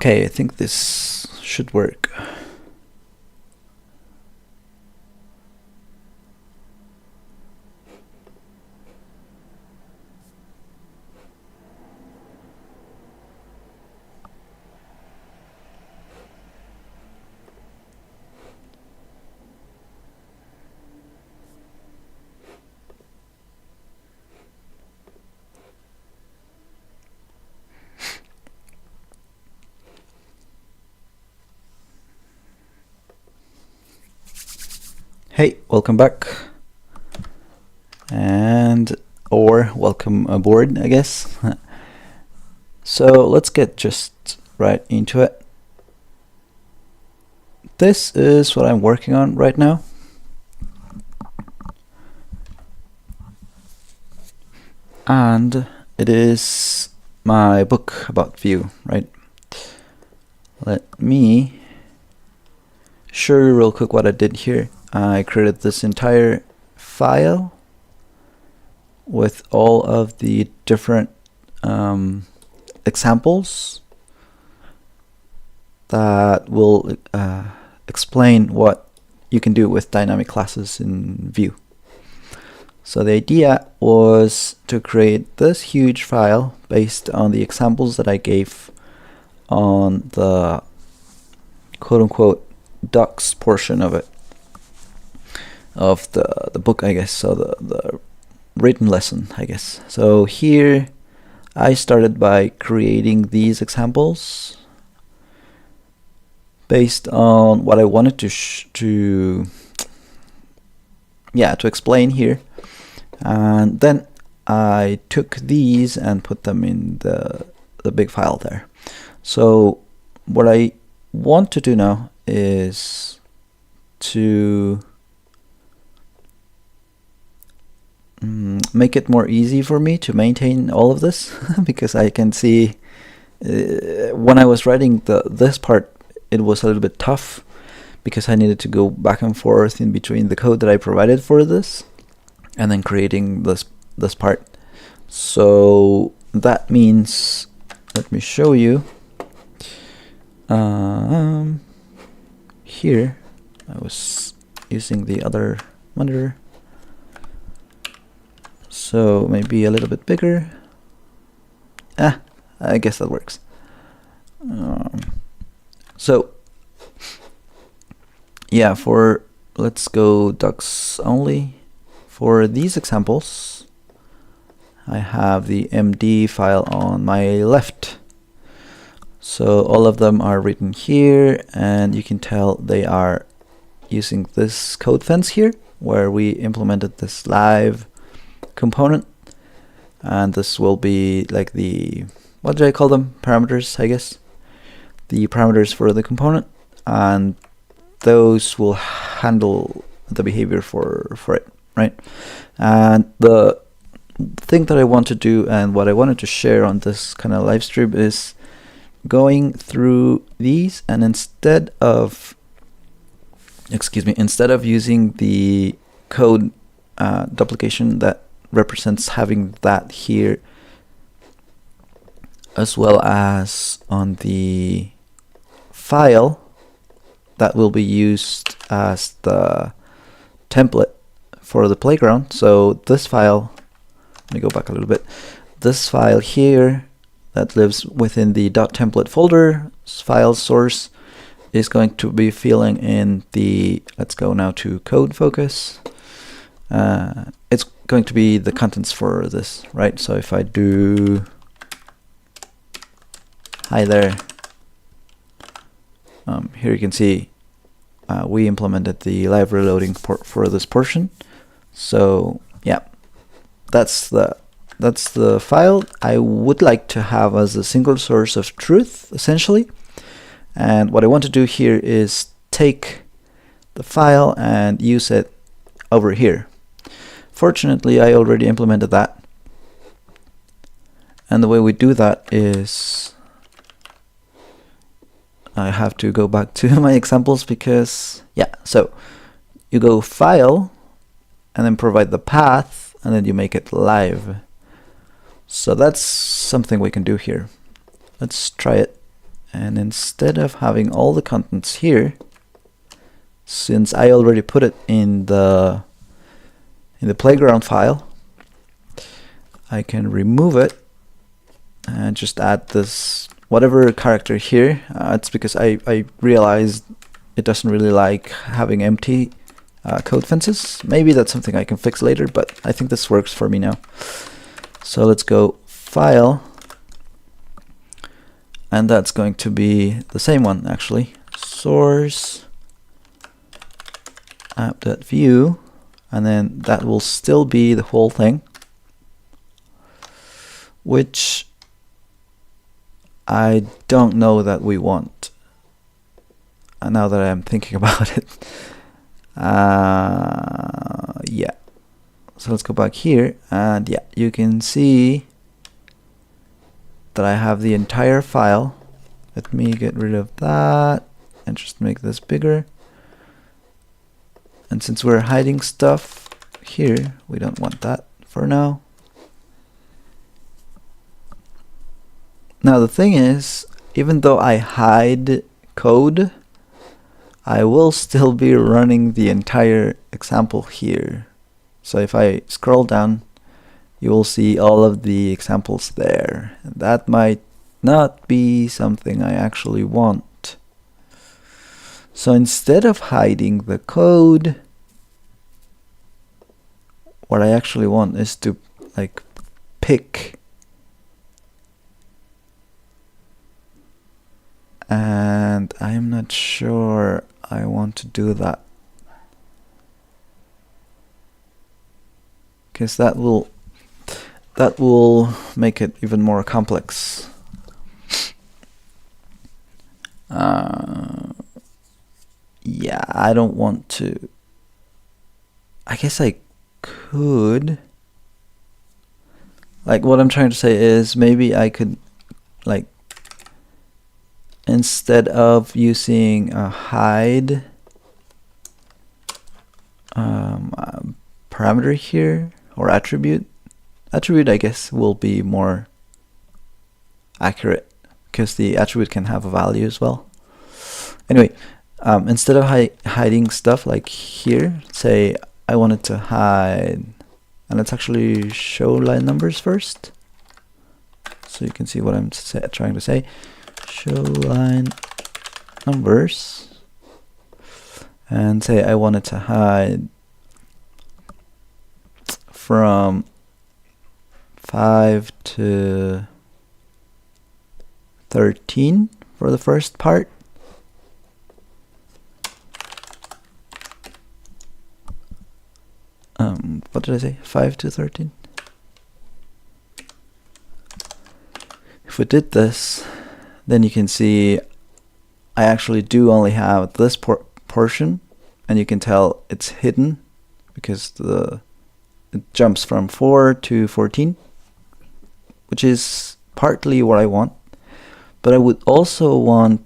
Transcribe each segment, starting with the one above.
Okay, I think this should work. Hey, welcome back. Or welcome aboard, I guess. So let's get just right into it. This is what I'm working on right now. And it is my book about Vue, right? Let me show you real quick what I did here. I created this entire file with all of the different examples that will explain what you can do with dynamic classes in Vue. So the idea was to create this huge file based on the examples that I gave on the quote-unquote docs portion of it, of the book, I guess, so the written lesson, I guess. So here I started by creating these examples based on what I wanted to explain here. And then I took these and put them in the big file there. So what I want to do now is to make it more easy for me to maintain all of this because I can see when I was writing this part, it was a little bit tough because I needed to go back and forth in between the code that I provided for this and then creating this part. So that means, let me show you. Here I was using the other monitor, so maybe a little bit bigger. I guess that works. So yeah, let's go docs only. For these examples, I have the MD file on my left. So all of them are written here, and you can tell they are using this code fence here, where we implemented this live component. And this will be like the, what do I call them? Parameters, I guess. The parameters for the component, and those will handle the behavior for it, right? And the thing that I want to do and what I wanted to share on this kind of live stream is going through these, and instead of using the code duplication that represents having that here, as well as on the file that will be used as the template for the playground. So this file, let me go back a little bit. This file here that lives within the .template folder file source is going to be filling in the, let's go now to code focus. It's going to be the contents for this, right? So if I do hi there, here you can see we implemented the live reloading port for this portion. So yeah, that's the file I would like to have as a single source of truth, essentially. And what I want to do here is take the file and use it over here. Fortunately, I already implemented that. And the way we do that is I have to go back to my examples because, yeah, so you go file and then provide the path and then you make it live. So that's something we can do here. Let's try it And instead of having all the contents here, since I already put it in the playground file, I can remove it and just add this whatever character here. It's because I realized it doesn't really like having empty code fences. Maybe that's something I can fix later, but I think this works for me now. So let's go File, and that's going to be the same one actually. Source app.view, and then that will still be the whole thing, which I don't know that we want. Now that I'm thinking about it. Yeah. So let's go back here, and yeah, you can see that I have the entire file. Let me get rid of that and just make this bigger. And since we're hiding stuff here, we don't want that for now. Now the thing is, even though I hide code, I will still be running the entire example here. So if I scroll down, you will see all of the examples there. And that might not be something I actually want. So instead of hiding the code, what I actually want is to like pick, and I am not sure I want to do that, because that will make it even more complex. Yeah, I don't want to. I guess I could. Like, what I'm trying to say is maybe I could, like, instead of using a hide parameter here, or attribute I guess will be more accurate, because the attribute can have a value as well. Anyway, instead of hiding stuff like here, say I wanted to hide, and let's actually show line numbers first, so you can see what I'm trying to say. Show line numbers, and say I wanted to hide from 5 to 13 for the first part. What did I say? 5 to 13? If we did this, then you can see I actually do only have this portion, and you can tell it's hidden because it jumps from 4 to 14, which is partly what I want. But I would also want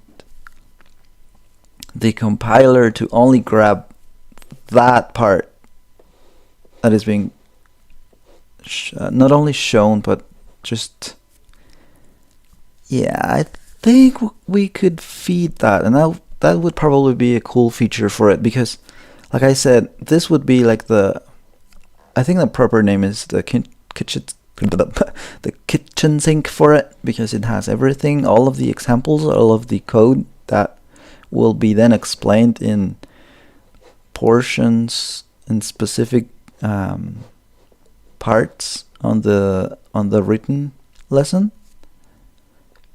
the compiler to only grab that part that is being not only shown, but just, yeah, I think we could feed that, and that would probably be a cool feature for it, because like I said, this would be like I think the proper name is the kitchen sink for it, because it has everything, all of the examples, all of the code that will be then explained in portions and specific parts on the written lesson.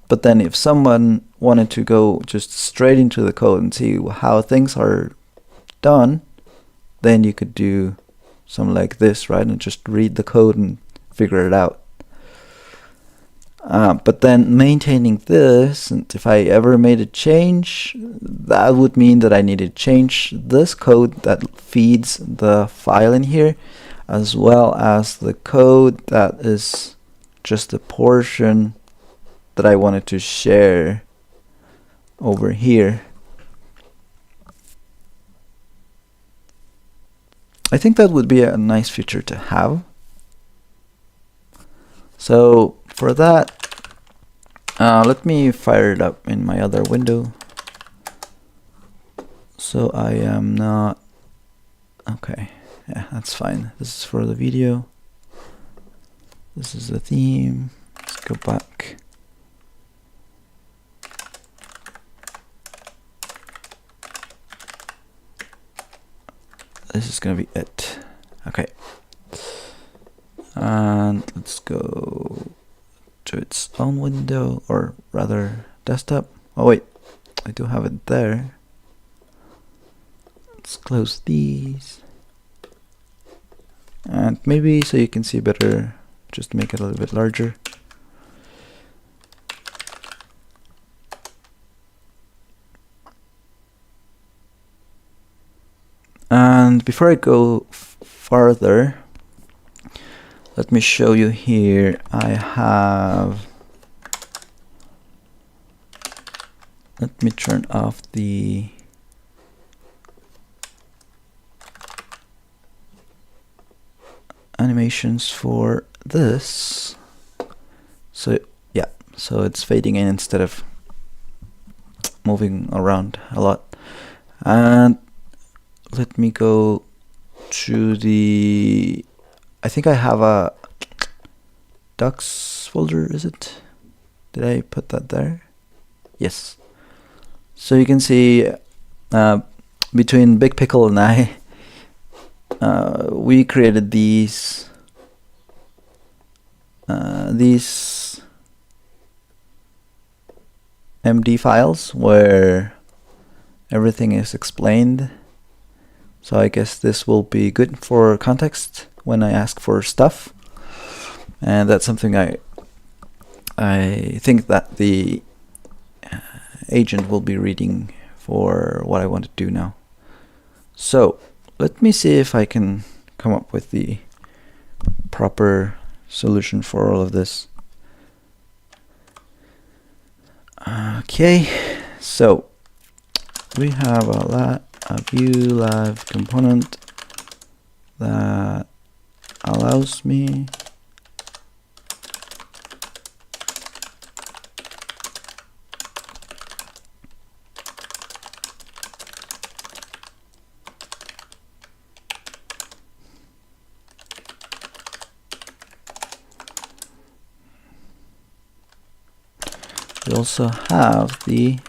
But then if someone wanted to go just straight into the code and see how things are done, then you could do something like this, right? And just read the code and figure it out. But then maintaining this, and if I ever made a change, that would mean that I need to change this code that feeds the file in here, as well as the code that is just a portion that I wanted to share over here. I think that would be a nice feature to have. So for that, Let me fire it up in my other window. So I am not... Okay, yeah, that's fine. This is for the video. This is the theme. Let's go back. This is gonna be it. Okay. And let's go to its own window, or rather desktop. Oh wait, I do have it there. Let's close these. And maybe so you can see better, just make it a little bit larger. And before I go farther, let me show you here. I have, let me turn off the animations for this. So yeah, so it's fading in instead of moving around a lot. And let me go to the, I think I have a docs folder, is it? Did I put that there? Yes. So you can see between Big Pickle and I, we created these MD files where everything is explained. So I guess this will be good for context when I ask for stuff, and that's something I think that the agent will be reading for what I want to do now. So let me see if I can come up with the proper solution for all of this. Okay, so we have a Vue live component that allows me we also have the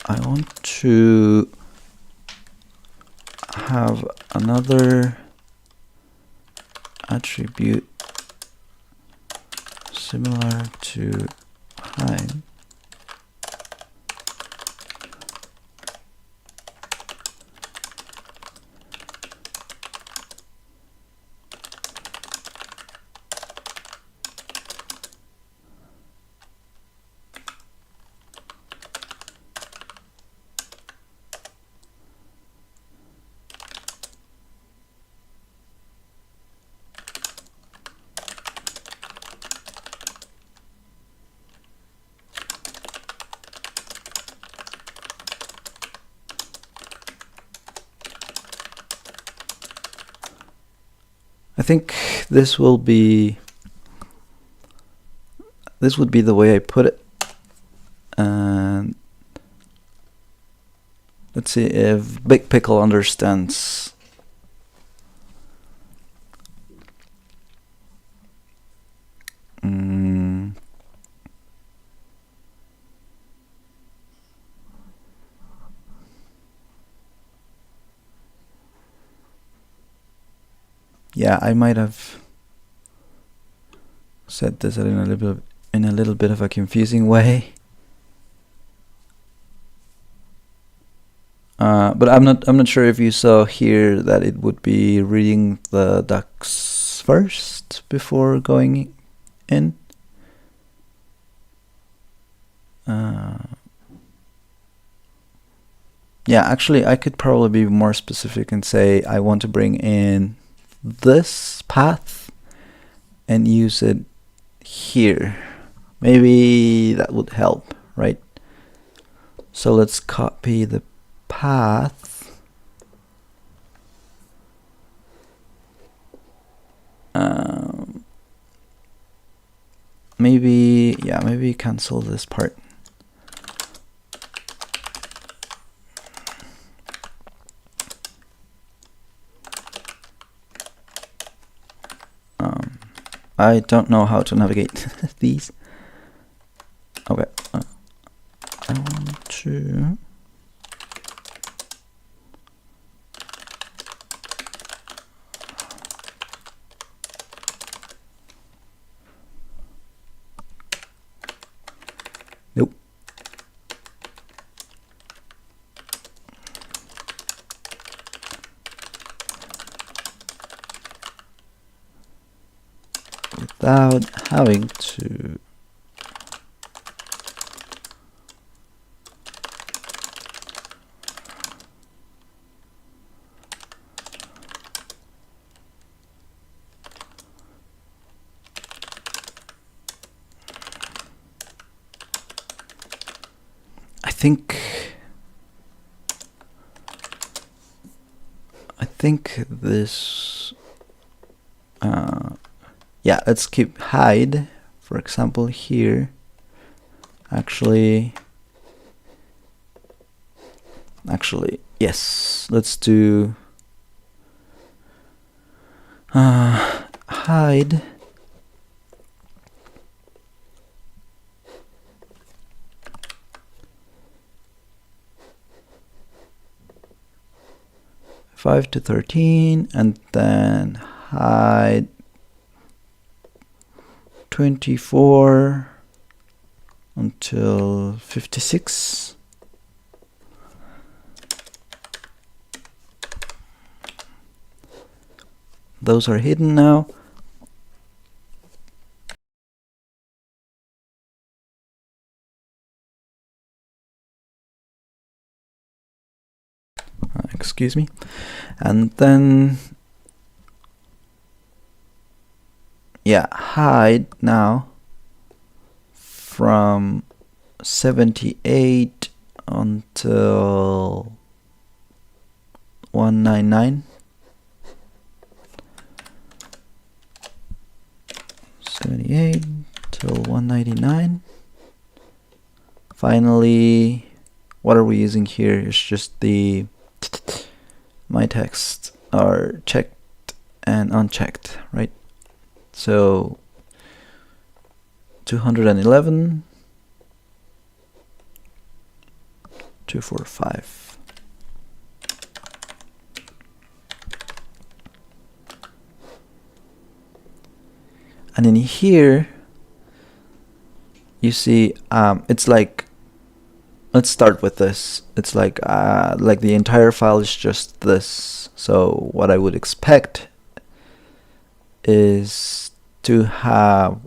I want to have another attribute similar to hide. I think this would be the way I put it. And let's see if Big Pickle understands. Yeah, I might have said this in a little bit of a confusing way. But I'm not sure if you saw here that it would be reading the docs first before going in. Yeah, actually I could probably be more specific and say I want to bring in this path and use it here. Maybe that would help, right? So let's copy the path. Maybe cancel this part. I don't know how to navigate these. Okay. I want to. Nope. Without having to. I think this, yeah, let's keep hide, for example, here. Actually, yes, let's do hide. Five to 13, and then hide 24 until 56. Those are hidden now. Excuse me. And then, yeah, hide now from 78 until 199. 78 till 199. Finally, what are we using here? It's just the my text are checked and unchecked, right? So 211, 245. And in here, you see, it's like, let's start with this. It's like the entire file is just this. So what I would expect is to have,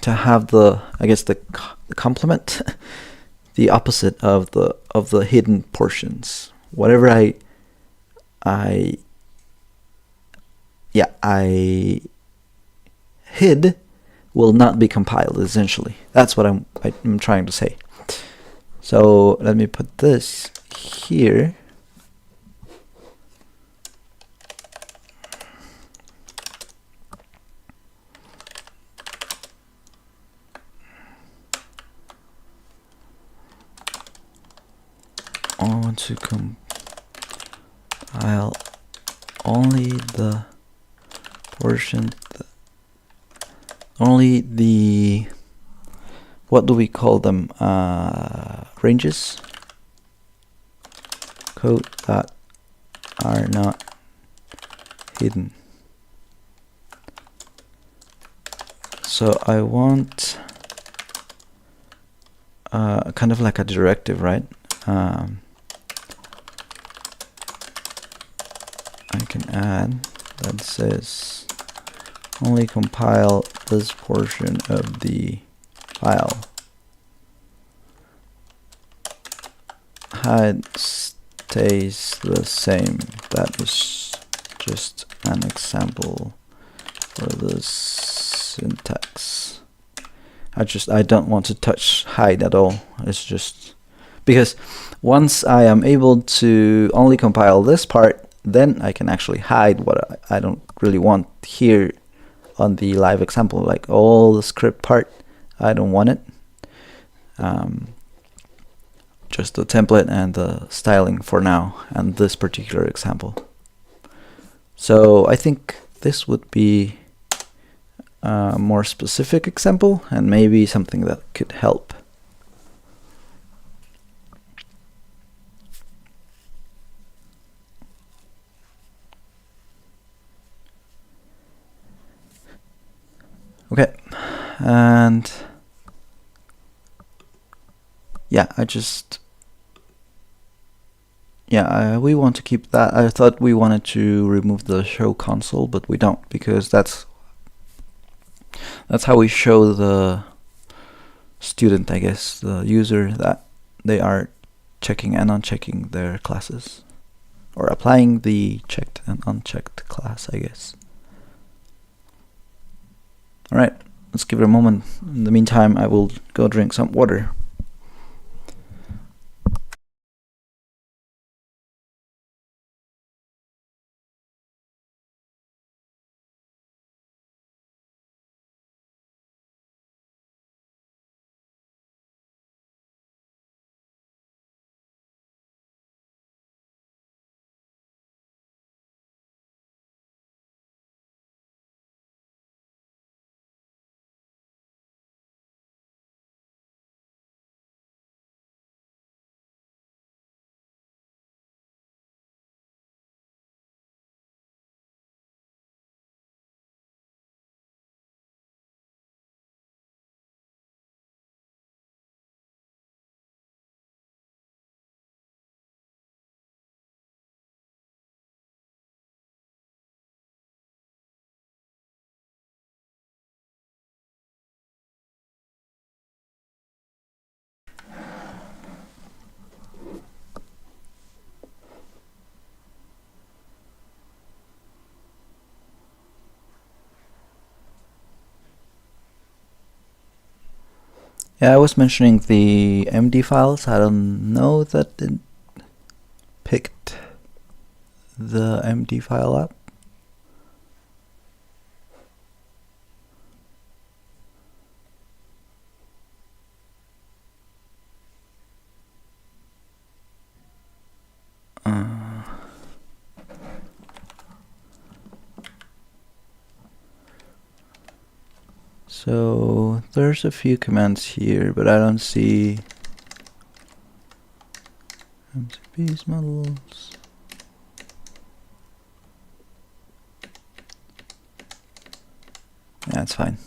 to have the, I guess, the complement, the opposite of the hidden portions. Whatever I hid will not be compiled, essentially. That's what I'm trying to say. So let me put this here. I want to compile only the portion, only the, what do we call them, ranges, code that are not hidden. So I want kind of like a directive, right? I can add that says only compile this portion of the file. Hide stays the same. That is just an example for the syntax. I don't want to touch hide at all. It's just because once I am able to only compile this part, then I can actually hide what I don't really want here on the live example, like all the script part. I don't want it. Just the template and the styling for now, and this particular example. So I think this would be a more specific example, and maybe something that could help. Okay, and yeah, we want to keep that. I thought we wanted to remove the show console, but we don't, because that's how we show the student, I guess, the user, that they are checking and unchecking their classes, or applying the checked and unchecked class, I guess. All right, let's give it a moment. In the meantime, I will go drink some water. Yeah, I was mentioning the MD files. I don't know that it picked the MD file up. So there's a few commands here, but I don't see MCPs models. Yeah, it's fine.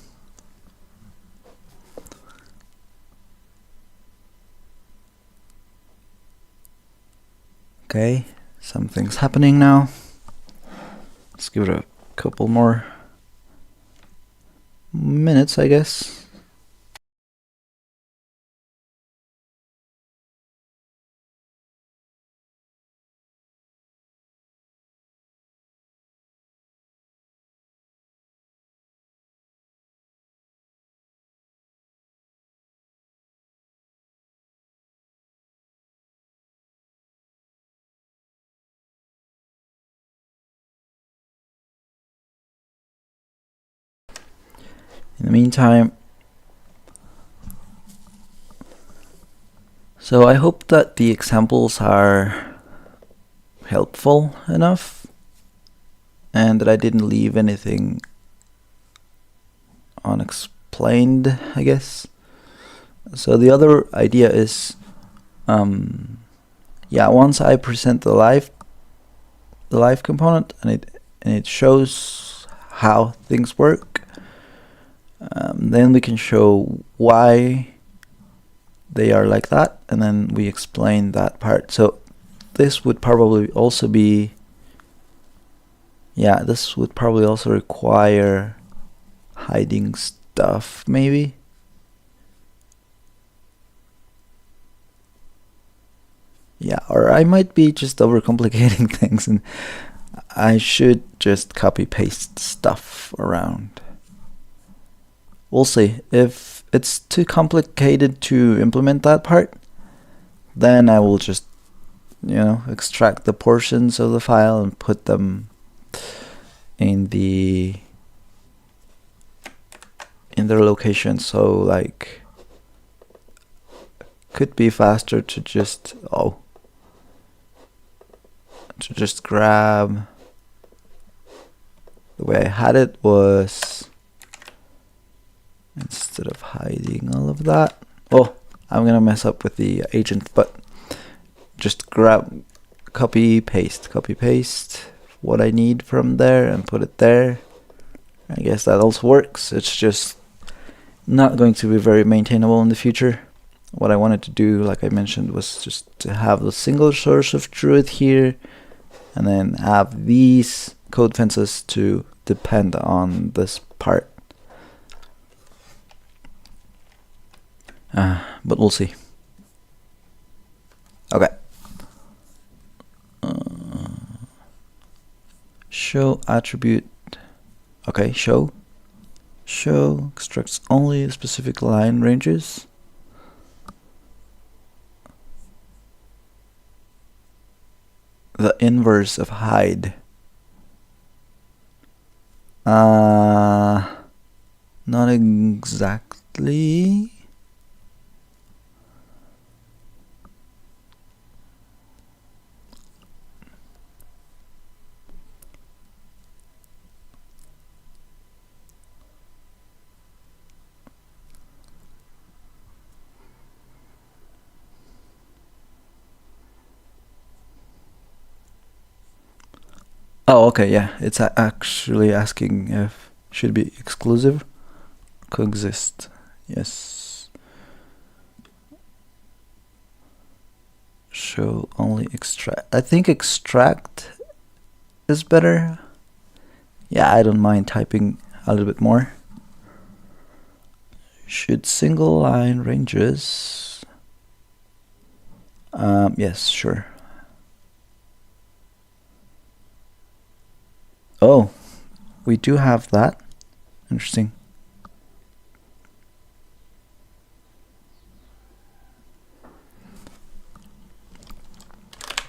Okay, something's happening now. Let's give it a couple more minutes, I guess. In the meantime, so I hope that the examples are helpful enough, and that I didn't leave anything unexplained, I guess. So the other idea is, yeah, once I present the live component and it shows how things work, then we can show why they are like that, and then we explain that part. So this would probably also be, yeah, this would probably also require hiding stuff, maybe. Yeah, or I might be just overcomplicating things, and I should just copy paste stuff around. We'll see. If it's too complicated to implement that part, then I will just, extract the portions of the file and put them in their location. So like, could be faster to just grab. The way I had it was, instead of hiding all of that, I'm gonna mess up with the agent, but just grab, copy paste what I need from there and put it there. I guess that also works. It's just not going to be very maintainable in the future. What I wanted to do, like I mentioned, was just to have the single source of truth here, and then have these code fences to depend on this part. But we'll see. Okay. Show attribute. Okay, show extracts only specific line ranges. The inverse of hide. Not exactly. Oh, okay, yeah. It's actually asking if should be exclusive, coexist. Yes. Show only extract. I think extract is better. Yeah, I don't mind typing a little bit more. Should single line ranges. Yes, sure. Oh, we do have that. Interesting.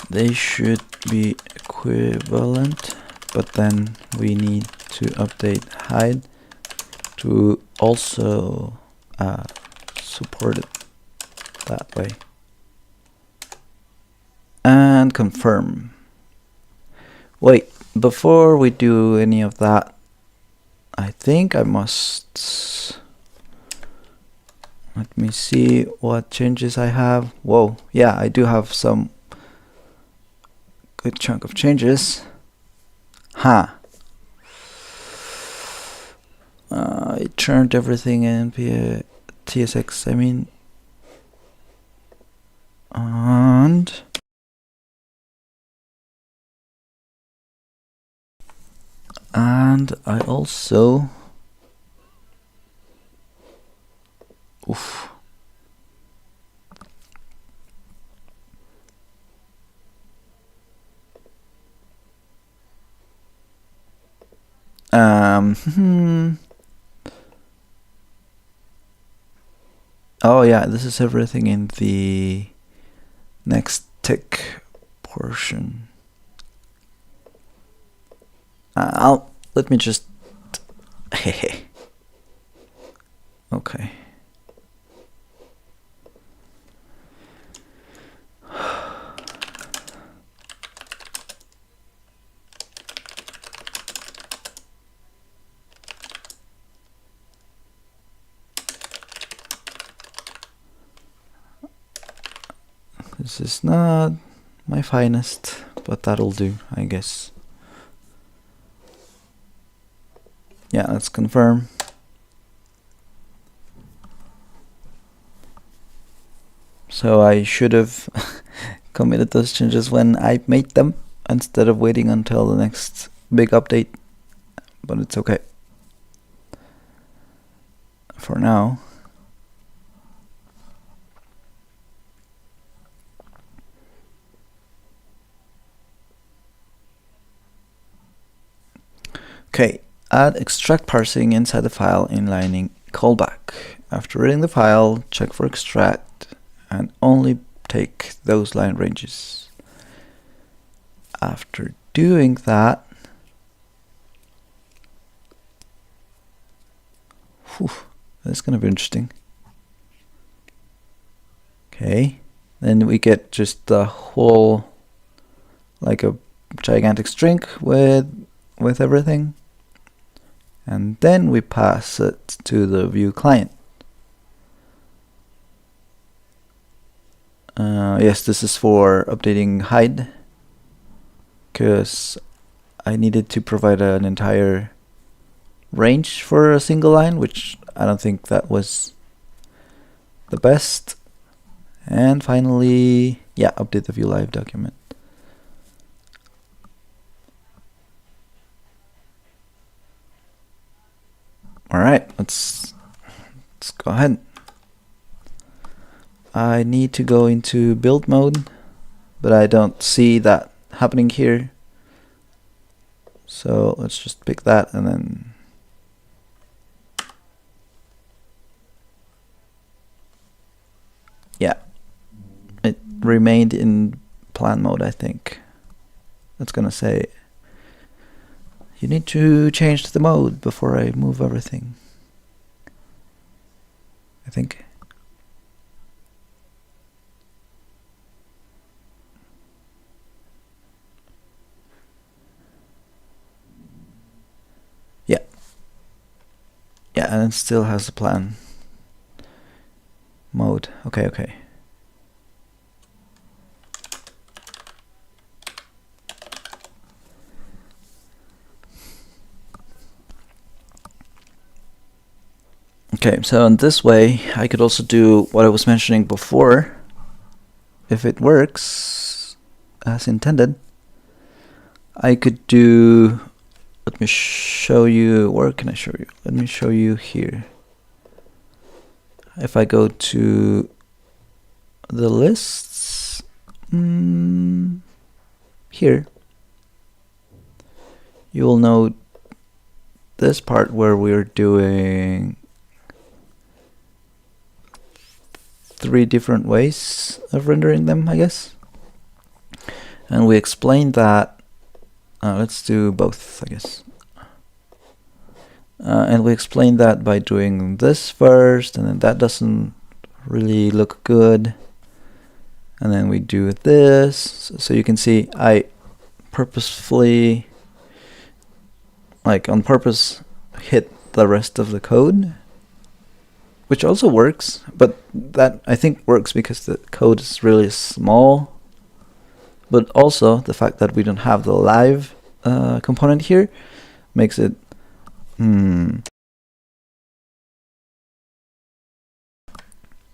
They should be equivalent, but then we need to update hide to also support it that way. And confirm. Wait, before we do any of that, I think I must, let me see what changes I have. Whoa, yeah, I do have some good chunk of changes. I turned everything in TSX, I mean, and I also, oh yeah, this is everything in the next tick portion. Let me just, okay. This is not my finest, but that'll do, I guess. Yeah, let's confirm. So I should have committed those changes when I made them instead of waiting until the next big update, but it's okay for now. Okay, add extract parsing inside the file inlining callback. After reading the file, check for extract and only take those line ranges. After doing that, that's going to be interesting. Okay, then we get just the whole, like a gigantic string with everything, and then we pass it to the Vue client. Yes, this is for updating hide, because I needed to provide an entire range for a single line, which I don't think that was the best. And finally, yeah, update the Vue live document. All right, let's go ahead. I need to go into build mode, but I don't see that happening here. So let's just pick that and then yeah, it remained in plan mode, I think. That's gonna say you need to change the mode before I move everything, I think. Yeah, and it still has the plan mode. Okay. Okay, so in this way, I could also do what I was mentioning before. If it works as intended, I could do, let me show you, where can I show you? Let me show you here. If I go to the lists, here, you will note this part where we're doing 3 different ways of rendering them, I guess. And we explained that, let's do both, I guess. And we explained that by doing this first, and then that doesn't really look good. And then we do this. So you can see I purposefully, like on purpose, hit the rest of the code, which also works, but that I think works because the code is really small. But also the fact that we don't have the live component here makes it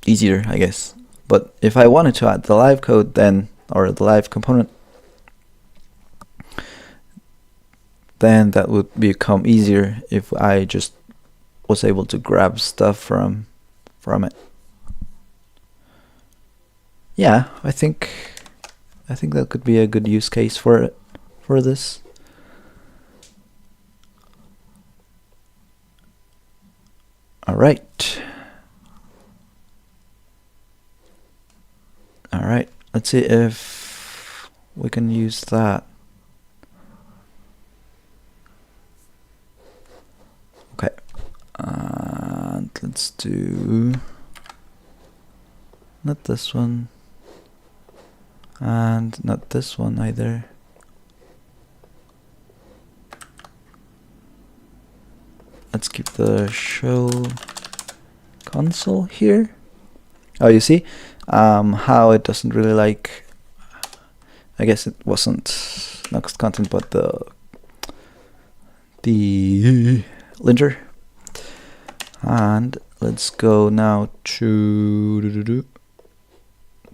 easier, I guess. But if I wanted to add the live code then, or the live component, then that would become easier if I just was able to grab stuff from it. Yeah, I think that could be a good use case for this. All right. Let's see if we can use that. Okay, and let's do not this one, and not this one either. Let's keep the show console here. Oh, you see how it doesn't really like, I guess it wasn't Next content, but the linter. And let's go now to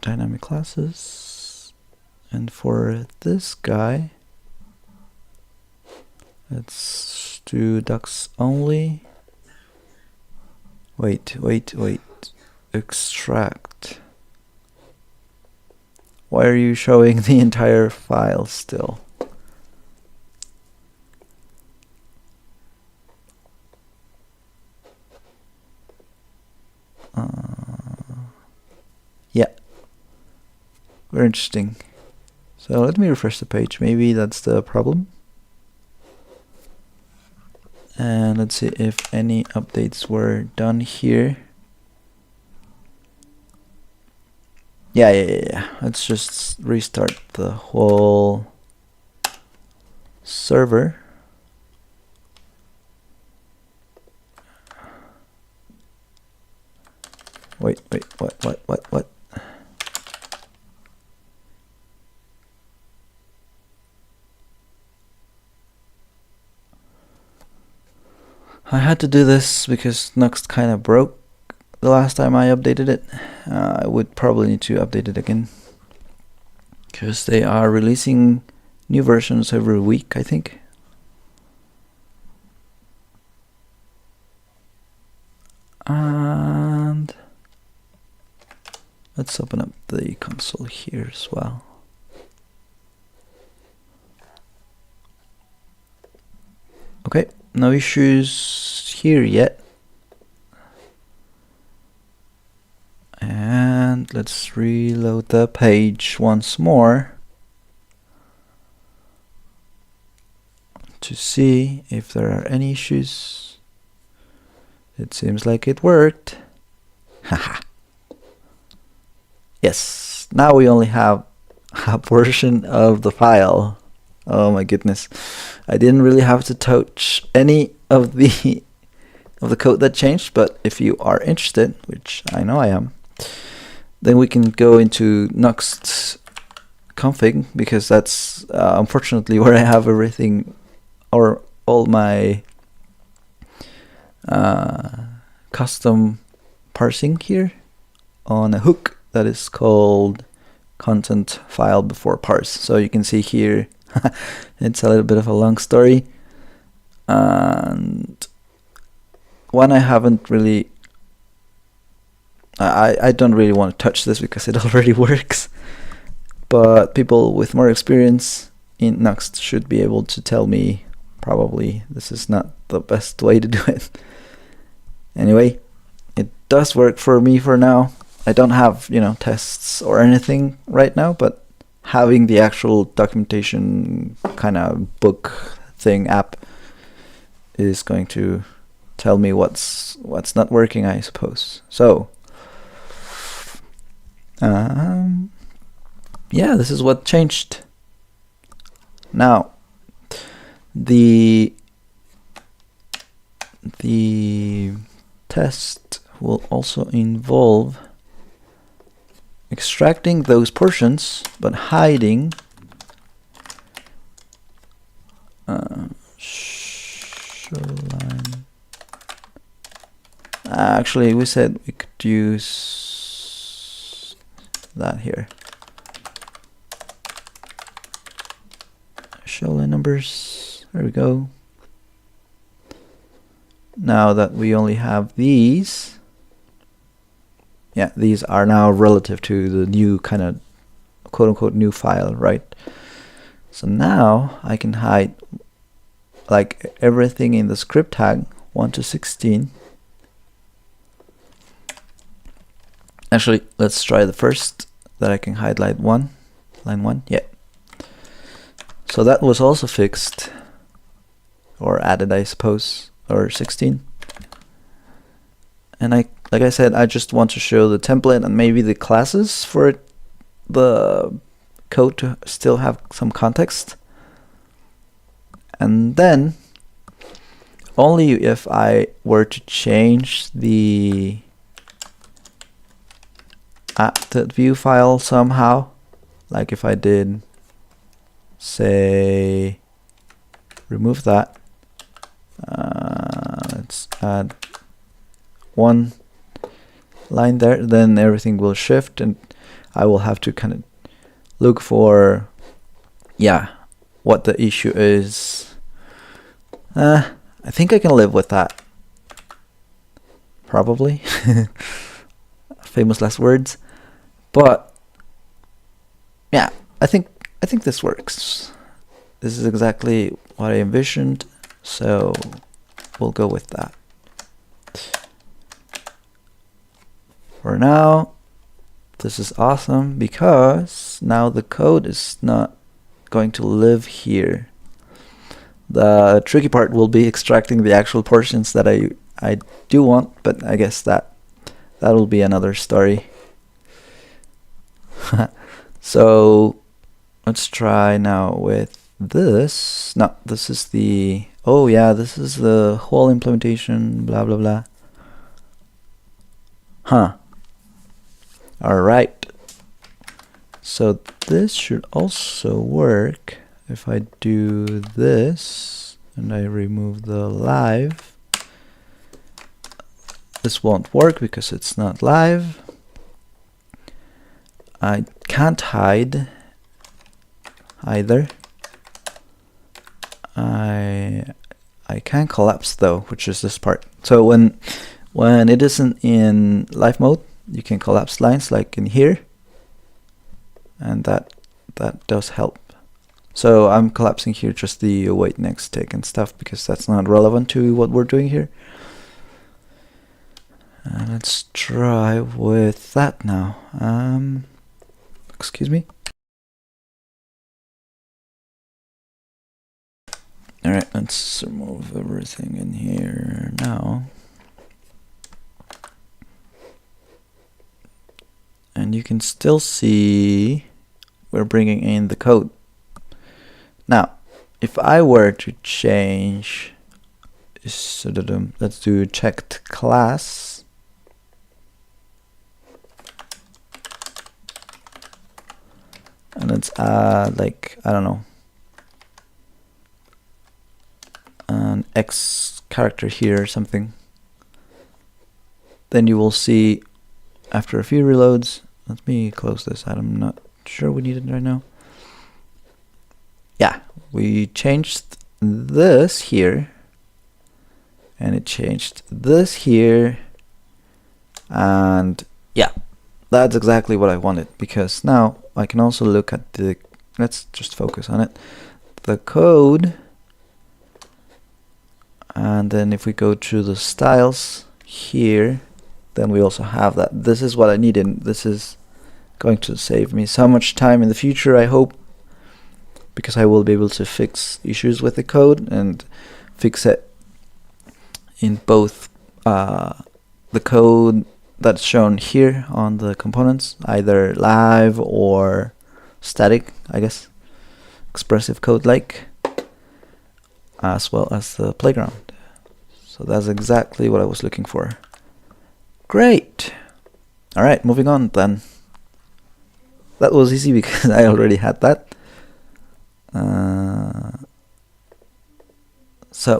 dynamic classes, and for this guy, let's do docs only. Wait. Extract. Why are you showing the entire file still? Very interesting. So let me refresh the page. Maybe that's the problem. And let's see if any updates were done here. Yeah. Let's just restart the whole server. Wait, what? I had to do this because Nuxt kind of broke the last time I updated it. I would probably need to update it again, because they are releasing new versions every week, I think. And let's open up the console here as well. Okay, no issues here yet. And let's reload the page once more to see if there are any issues. It seems like it worked. Haha. Yes, now we only have a portion of the file. Oh my goodness. I didn't really have to touch any of the code that changed, but if you are interested, which I know I am, then we can go into Nuxt config, because that's unfortunately where I have everything, or all my custom parsing here on a hook that is called content file before parse. So you can see here it's a little bit of a long story, and one I haven't really I don't really want to touch this because it already works, but people with more experience in Nuxt should be able to tell me probably this is not the best way to do it. Anyway, it does work for me for now. I don't have, tests or anything right now, but having the actual documentation kind of book thing app is going to tell me what's not working, I suppose. So yeah, this is what changed. Now the test will also involve extracting those portions but hiding actually we said we could use that here. Show line numbers, there we go. Now that we only have these, yeah, these are now relative to the new kind of quote-unquote new file, right? So now I can hide like everything in the script tag 1 to 16. Actually, let's try the first, that I can hide line 1. Yeah. So that was also fixed, or added, I suppose, or 16. And like I said, I just want to show the template and maybe the classes for the code to still have some context. And then only if I were to change the Vue file somehow, like if I did, say, remove that, let's add one line there, then everything will shift and I will have to kind of look for, yeah, what the issue is. I think I can live with that, probably. Famous last words. But yeah, I think this works. This is exactly what I envisioned, so we'll go with that. For now, This is awesome because now the code is not going to live here. The tricky part will be extracting the actual portions that I do want, but I guess that will be another story. So let's try now with this. No, this is the, oh yeah, this is the whole implementation, blah blah blah. Huh. Alright. So this should also work if I do this and I remove the live. This won't work because it's not live. I can't hide either. I can collapse though, which is this part. So when it isn't in live mode, you can collapse lines like in here, and that does help. So I'm collapsing here just the await next tick and stuff because that's not relevant to what we're doing here. And let's try with that now. Excuse me. Alright, let's remove everything in here now. And you can still see we're bringing in the code. Now, if I were to change, let's do checked class. And let's add, like, I don't know, an X character here or something. Then you will see after a few reloads, let me close this. I'm not sure we need it right now. Yeah, we changed this here, and it changed this here, and yeah, that's exactly what I wanted, because now I can also look at the, let's just focus on it, the code, and then if we go to the styles here, then we also have that. This is what I need, and this is going to save me so much time in the future, I hope, because I will be able to fix issues with the code and fix it in both the code that's shown here on the components, either live or static, I guess, expressive code like, as well as the playground. So that's exactly what I was looking for. Great. All right, moving on then. That was easy because I already had that.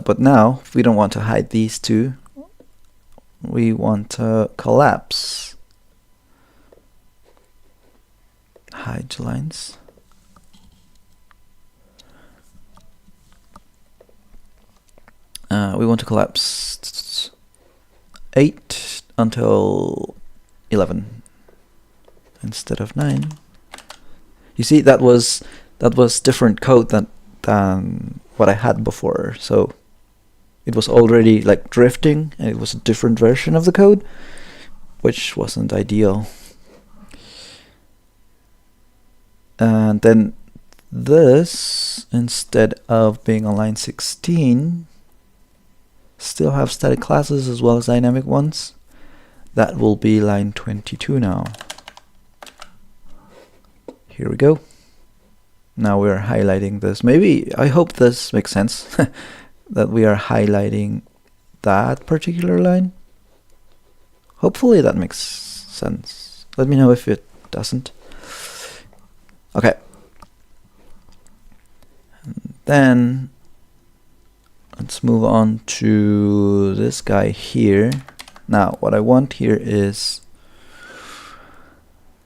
But now we don't want to hide these two. We want to collapse. Hide lines. We want to collapse 8 until 11 instead of 9. You see, that was different code than what I had before. So it was already like drifting, and it was a different version of the code, which wasn't ideal. And then this, instead of being on line 16, still have static classes as well as dynamic ones. That will be line 22 now. Here we go. Now we're highlighting this. Maybe, I hope this makes sense, that we are highlighting that particular line. Hopefully that makes sense. Let me know if it doesn't. Okay. And then let's move on to this guy here. Now, what I want here is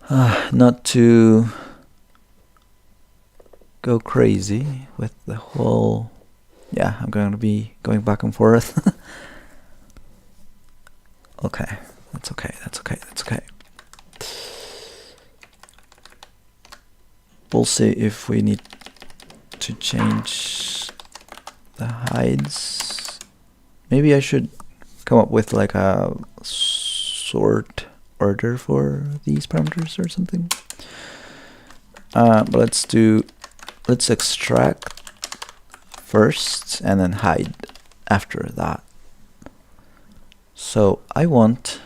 not to go crazy with the whole, yeah, I'm going to be going back and forth. Okay, that's okay, that's okay, that's okay. We'll see if we need to change the hides. Maybe I should come up with like a sort order for these parameters or something. But let's extract first and then hide after that. So I want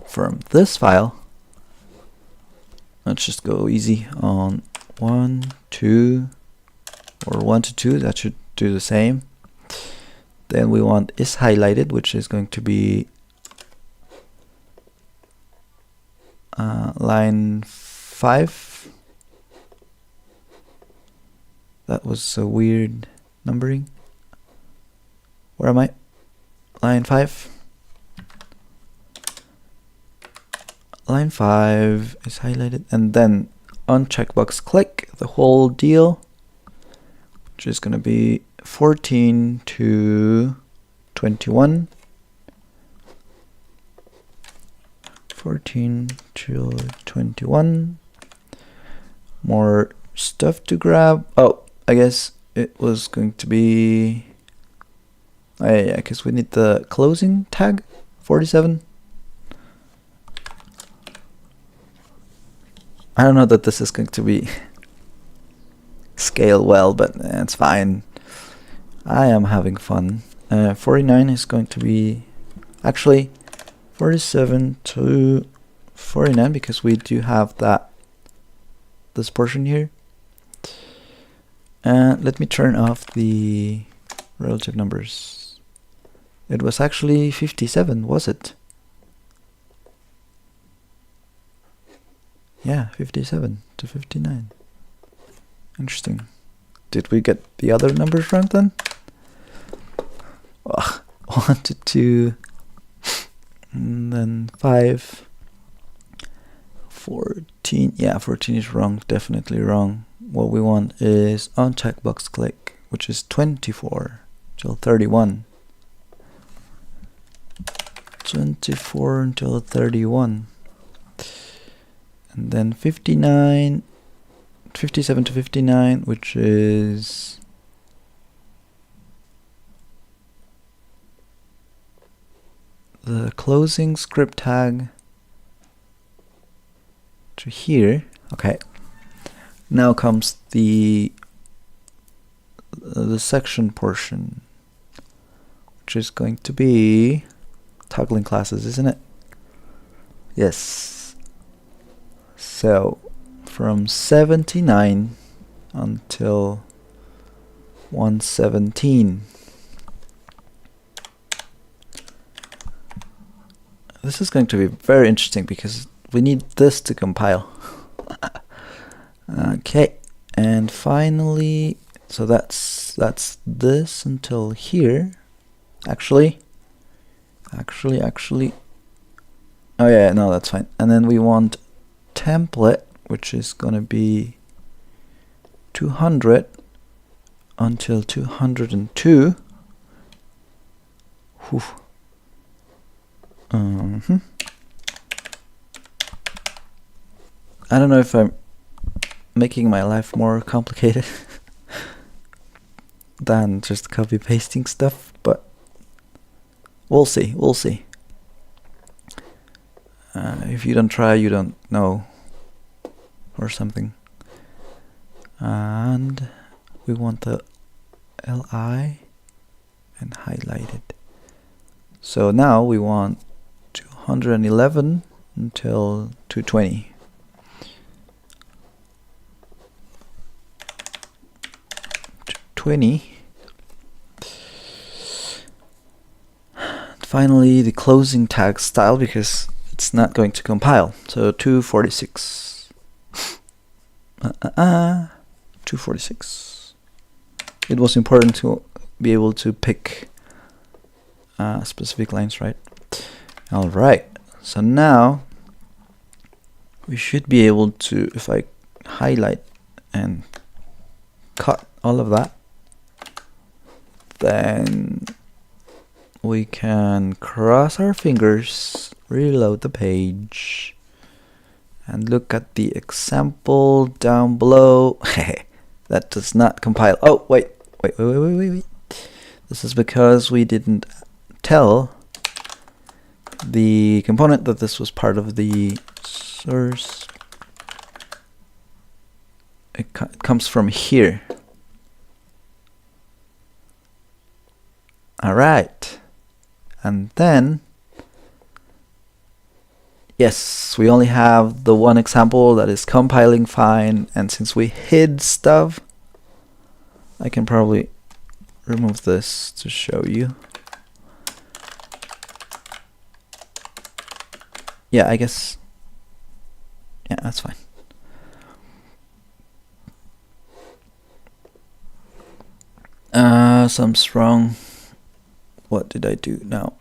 from this file, let's just go easy on 1, 2, or 1 to 2, that should do the same. Then we want is highlighted, which is going to be line 5. That was a weird numbering. Where am I? Line 5. Line 5 is highlighted, and then on checkbox click the whole deal, which is going to be 14 to 21. 14 to 21. More stuff to grab. Oh, I guess it was going to be... Oh, yeah, I guess we need the closing tag, 47. I don't know that this is going to be scale well, but it's fine. I am having fun. 49 is going to be actually 47 to 49 because we do have this portion here. Let me turn off the relative numbers. It was actually 57, was it? Yeah, 57 to 59. Interesting. Did we get the other numbers wrong then? Ugh, 1 to 2, and then 5, 14. Yeah, 14 is wrong, definitely wrong. What we want is on checkbox click, which is 24 till 31. 24 until 31. And then 57 to 59, which is the closing script tag to here. Okay. Now comes the section portion, which is going to be toggling classes, isn't it? Yes. So from 79 until 117. This is going to be very interesting because we need this to compile. Okay, and finally, so that's this until here. Actually. Oh yeah, no, that's fine. And then we want template, which is gonna be 200 until 202. Whew. I don't know if I'm making my life more complicated than just copy pasting stuff, but we'll see. If you don't try, you don't know, or something. And we want the LI and highlight it. So now we want 211 until 220. Finally, the closing tag style, because it's not going to compile. So 246. 246. It was important to be able to pick specific lines, right? All right. So now we should be able to, if I highlight and cut all of that, then we can cross our fingers, reload the page, and look at the example down below. That does not compile. Oh, wait. This is because we didn't tell the component that this was part of the source. It comes from here. All right. And then, yes, we only have the one example that is compiling fine. And since we hid stuff, I can probably remove this to show you. Yeah, I guess. Yeah, that's fine. Something's wrong. What did I do now?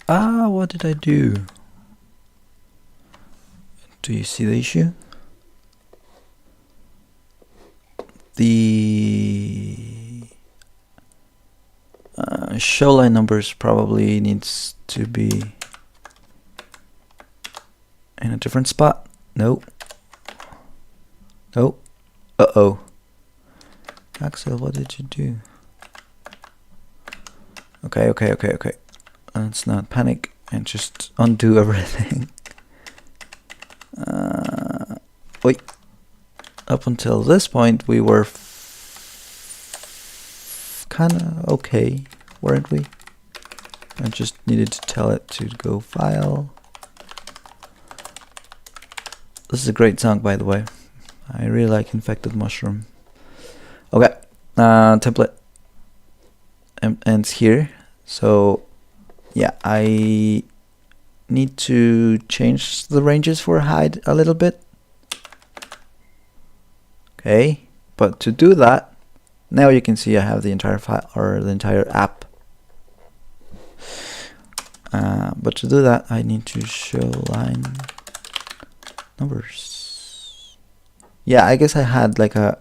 What did I do? Do you see the issue? The show line numbers probably needs to be in a different spot. Nope. Nope. Uh-oh. Axel, what did you do? Okay. Let's not panic and just undo everything. Wait. Up until this point, we were kinda okay, weren't we? I just needed to tell it to go file. This is a great song, by the way. I really like Infected Mushroom. Okay, template ends here. So yeah, I need to change the ranges for hide a little bit. Okay, but to do that, now you can see I have the entire file or the entire app. But to do that, I need to show line numbers. Yeah, I guess I had like a,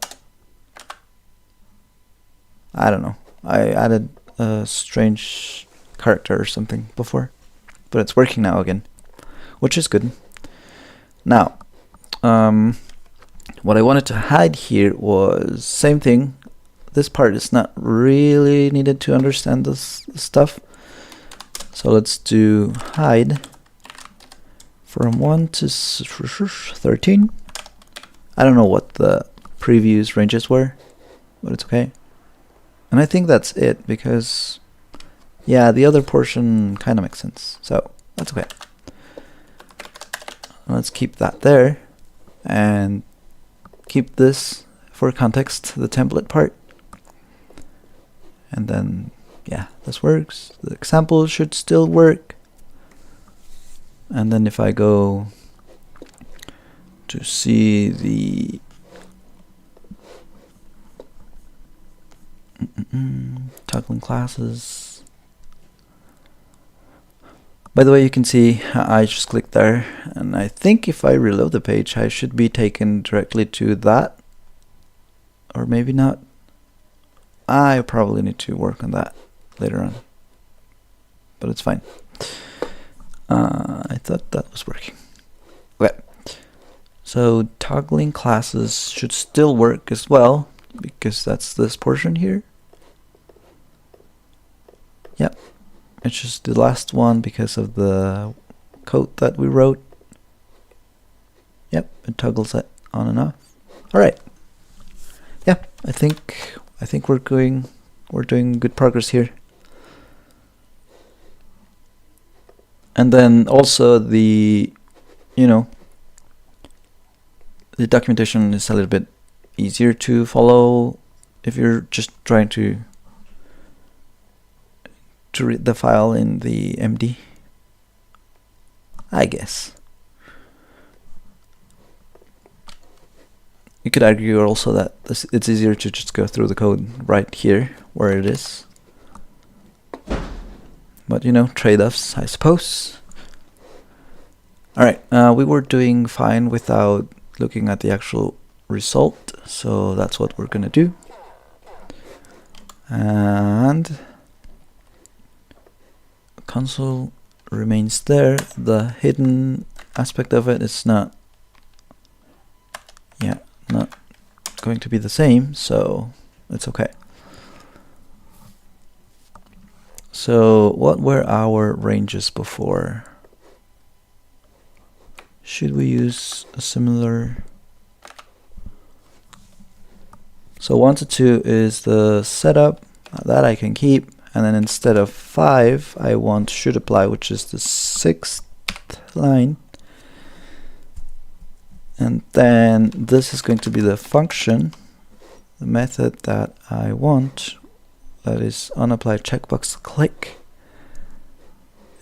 I don't know, I added a strange character or something before, but it's working now again, which is good. Now, what I wanted to hide here was same thing. This part is not really needed to understand this stuff. So let's do hide from 1 to 13. I don't know what the previous ranges were, but it's okay. And I think that's it because, yeah, the other portion kind of makes sense. So that's okay. Let's keep that there and keep this for context, the template part. And then, yeah, this works. The example should still work. And then if I go to see the toggling classes. By the way, you can see I just clicked there, and I think if I reload the page, I should be taken directly to that, or maybe not. I probably need to work on that later on, but it's fine. I thought that was working. Okay, so toggling classes should still work as well, because that's this portion here. Yep, it's just the last one because of the code that we wrote. Yep, it toggles it on and off. All right. Yeah, I think we're doing good progress here. And then also the, the documentation is a little bit easier to follow if you're just trying to read the file in the MD, I guess. You could argue also that it's easier to just go through the code right here where it is. But trade-offs, I suppose. Alright, we were doing fine without looking at the actual result, so that's what we're gonna do. And console remains there. The hidden aspect of it is not going to be the same, so it's okay. So what were our ranges before? Should we use a similar? So 1 to 2 is the setup that I can keep, and then instead of 5 I want should apply, which is the 6th line, and then this is going to be the function, the method that I want, that is onApply checkbox click,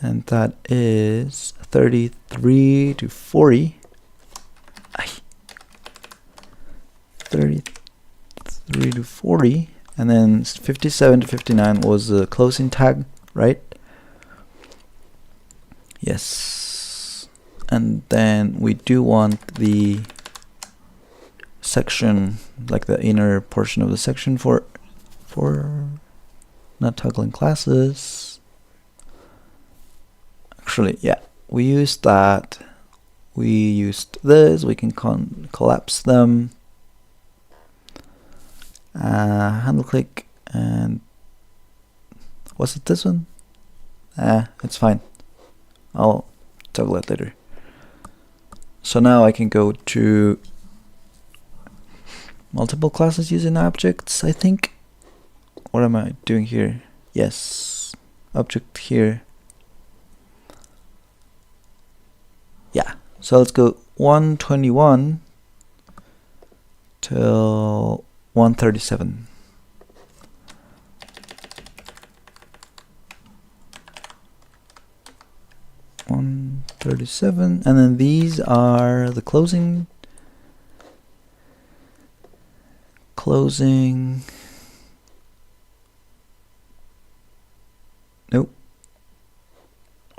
and that is 33 to 40. 33 to 40, and then 57 to 59 was the closing tag, right? Yes. And then we do want the section, like the inner portion of the section for not toggling classes. Actually, yeah, we used that. We used this. We can collapse them. Handle click, and was it this one? It's fine. I'll toggle it later. So now I can go to multiple classes using objects, I think. What am I doing here? Yes, object here. Yeah, so let's go 121 till 137. And then these are the closing. Nope.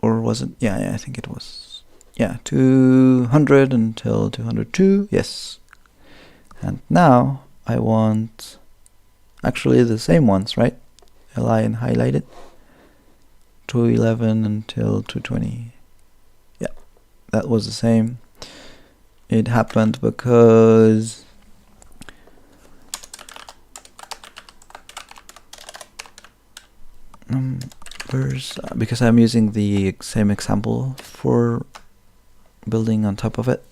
Or was it? Yeah, I think it was. Yeah, 200 until 202. Yes. And now I want actually the same ones, right? Li and highlight it. 211 until 220. Yeah, that was the same. It happened because because I'm using the same example for building on top of it.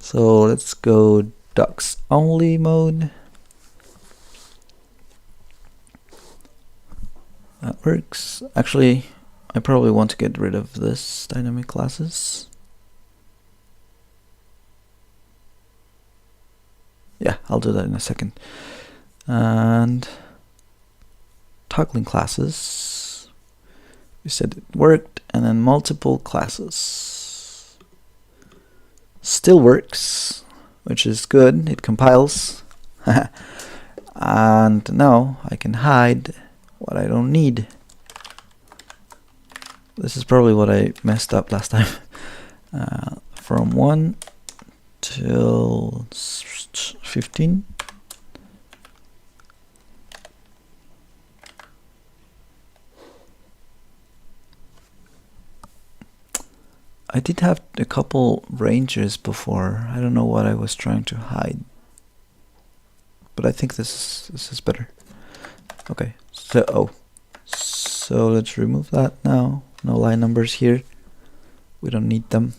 So let's go docs only mode. That works. Actually, I probably want to get rid of this dynamic classes. Yeah, I'll do that in a second. And toggling classes, we said it worked, and then multiple classes still works, which is good. It compiles. And now I can hide what I don't need. This is probably what I messed up last time. From 1 till 15. I did have a couple ranges before. I don't know what I was trying to hide, but I think this is better. Okay, so let's remove that now. No line numbers here. We don't need them.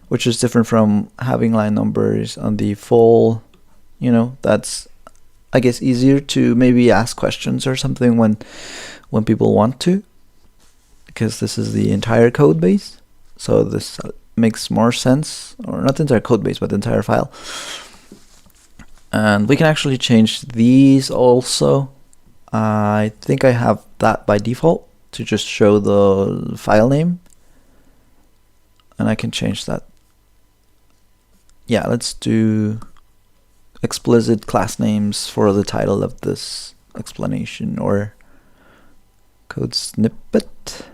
Which is different from having line numbers on the full, you know, that's, I guess, easier to maybe ask questions or something when people want to, because this is the entire code base. So this makes more sense, or not the entire code base, but the entire file. And we can actually change these also. I think I have that by default to just show the file name, and I can change that. Yeah, let's do explicit class names for the title of this explanation or code snippet.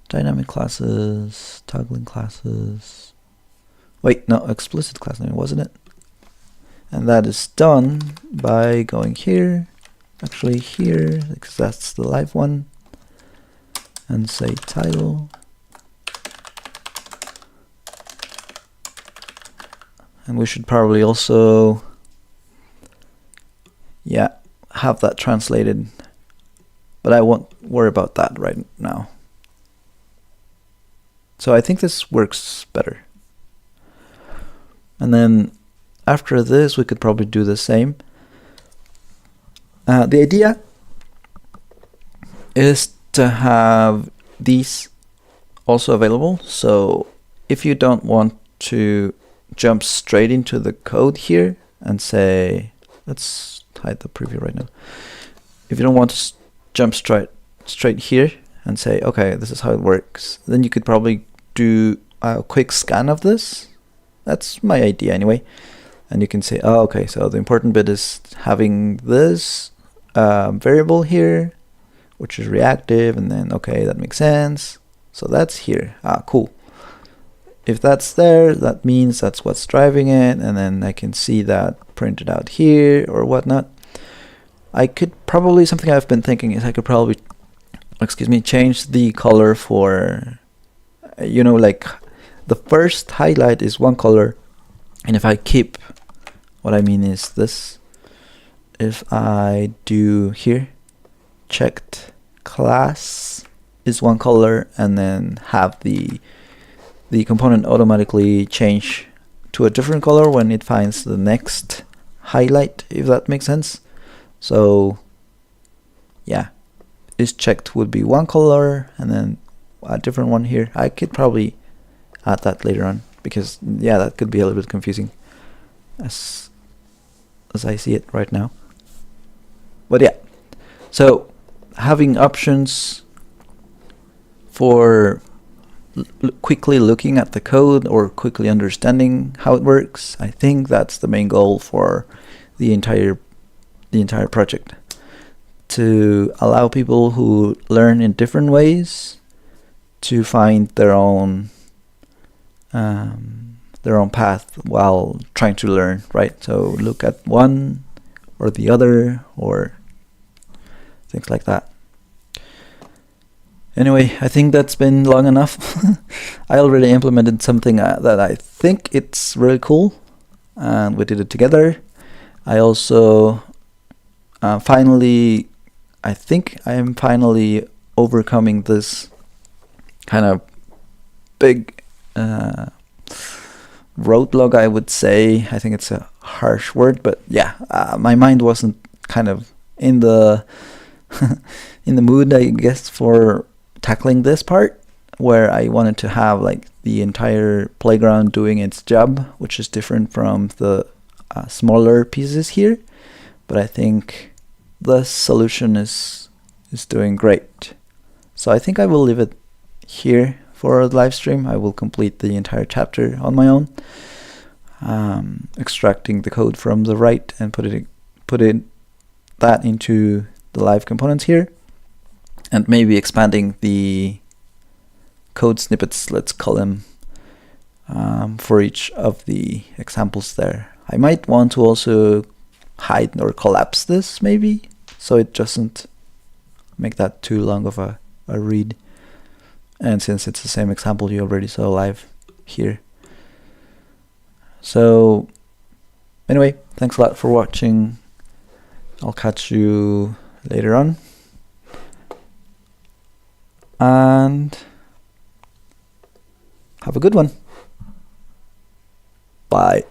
Dynamic classes, toggling classes. Wait, no, explicit class name, wasn't it? And that is done by going here, actually here, because that's the live one, and say title. And we should probably also, yeah, have that translated, but I won't worry about that right now. So I think this works better. And then after this, we could probably do the same. The idea is to have these also available. So if you don't want to jump straight into the code here and say, let's hide the preview right now. If you don't want to jump straight here and say, okay, this is how it works, then you could probably do a quick scan of this. That's my idea anyway. And you can say, oh, okay, so the important bit is having this variable here, which is reactive, and then, okay, that makes sense. So that's here. Cool. If that's there, that means that's what's driving it, and then I can see that printed out here or whatnot. I could probably, something I've been thinking is I could probably, change the color for, like the first highlight is one color, and if I keep, what I mean is this, if I do here, checked class is one color, and then have the component automatically change to a different color when it finds the next highlight, if that makes sense. So yeah, is checked would be one color, and then a different one here. I could probably add that later on, because yeah, that could be a little bit confusing as I see it right now. But yeah, so having options for quickly looking at the code or quickly understanding how it works, I think that's the main goal for the entire project, to allow people who learn in different ways to find their own path while trying to learn, right? So look at one or the other or things like that. Anyway, I think that's been long enough. I already implemented something that I think it's really cool, and we did it together. I also finally, I think I am finally overcoming this kind of big roadblock, I would say. I think it's a harsh word, but yeah, my mind wasn't kind of in the in the mood, I guess, for tackling this part, where I wanted to have like the entire playground doing its job, which is different from the smaller pieces here. But I think the solution is doing great. So I think I will leave it here for the live stream. I will complete the entire chapter on my own, extracting the code from the right and put that into the live components here, and maybe expanding the code snippets, let's call them, for each of the examples there. I might want to also hide or collapse this maybe, so it doesn't make that too long of a read. And since it's the same example you already saw live here. So anyway, thanks a lot for watching. I'll catch you later on. And have a good one. Bye.